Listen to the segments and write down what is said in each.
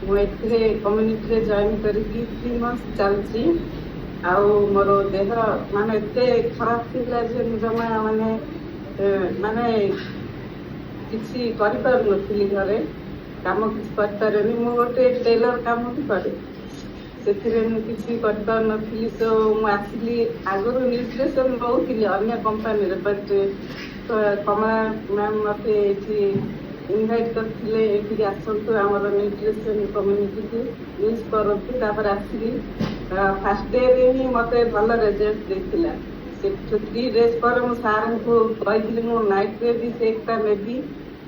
ମୁଁ ଏଥିରେ କମ୍ୟୁନିଟିରେ ଜଏନ୍ କରିକି 3 months ଚାଲିଛି। ଆଉ ମୋର ଦେହ ମାନେ ଏତେ ଖରାପ ଥିଲା ଯେ ମୁଁ ଜମା ମାନେ କିଛି କରିପାରୁନଥିଲି, ଘରେ କାମ କିଛି କରିପାରେନି। ମୁଁ ଗୋଟେ ଟେଲର କାମ ବି କରେ, ସେଥିରେ ମୁଁ କିଛି କରିପାରୁନଥିଲି। ତ ମୁଁ ଆସିଲି, ଆଗରୁ ନ୍ୟୁଟ୍ରିସନ୍ ରହୁଥିଲି ଅନ୍ୟ କମ୍ପାନୀରେ, ବଟ୍ କମଳା ମ୍ୟାମ୍ ମୋତେ ଏଇଠି ଇନଭାଇଟ୍ କରିଥିଲେ, ଏଇଠିକି ଆସନ୍ତୁ ଆମର ନ୍ୟୁଟ୍ରିସନ୍ କମ୍ୟୁନିଟିକୁ ୟୁଜ୍ କରନ୍ତୁ। ତାପରେ ଆସିଲି, ଫାର୍ଷ୍ଟ ଡେରେ ହିଁ ମୋତେ ଭଲ ରେଜଲ୍ଟ ଦେଇଥିଲା। ସେଠୁ 3 days ପରେ ମୁଁ ସାର୍ଙ୍କୁ କହିଥିଲି ମୁଁ ନାଇଟ୍ରେ ବି ସେଟା ନେବି,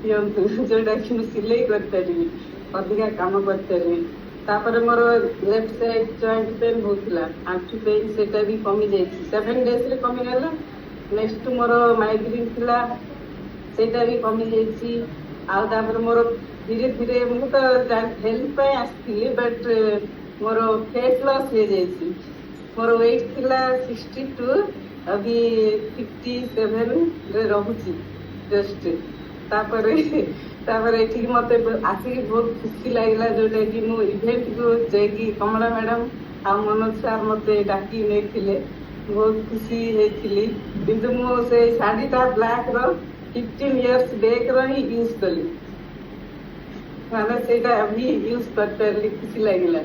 ଦିଅନ୍ତୁ, ଯେଉଁଟାକି ମୁଁ ସିଲେଇ କରିପାରିବି, ଅଧିକା କାମ କରିପାରିବି। ତାପରେ ମୋର ଲେଫ୍ଟ ସାଇଡ୍ ଜଏଣ୍ଟ ପେନ୍ ହେଉଥିଲା, ଆଣ୍ଠୁ ପେନ୍, ସେଇଟା ବି କମିଯାଇଛି, 7 daysରେ କମିଗଲା। ନେକ୍ସଟ ମୋର ମାଇଗ୍ରେନ୍ ଥିଲା, ସେଇଟା ବି କମିଯାଇଛି। ଆଉ ତାପରେ ମୋର ଧୀରେ ଧୀରେ, ମୁଁ ତ ହେଲ୍ଥ ପାଇଁ ଆସିଥିଲି, ବଟ୍ ମୋର ଫେଟ୍ ଲସ୍ ହେଇଯାଇଛି। ମୋର ୱେଟ୍ ଥିଲା 62, ଅଭି 57ରେ ରହୁଛି ଜଷ୍ଟ। ତାପରେ ଏଠିକି ମୋତେ ଆସିକି ବହୁତ ଖୁସି ଲାଗିଲା, ଯେଉଁଟାକି ମୁଁ ଇଭେଣ୍ଟକୁ ଯାଇକି କମଳା ମ୍ୟାଡ଼ାମ୍ ଆଉ ମନୋଜ ସାର୍ ମୋତେ ଡାକି ନେଇଥିଲେ, ବହୁତ ଖୁସି ହେଇଥିଲି। କିନ୍ତୁ ମୁଁ ସେ ଶାଢ଼ୀଟା ବ୍ଲାକ୍ର 15 years ବ୍ୟାକ୍ର ହିଁ ୟୁଜ୍ କଲି, ମାନେ ସେଇଟା ବି ୟୁଜ୍ କରିପାରିଲି, ଖୁସି ଲାଗିଲା।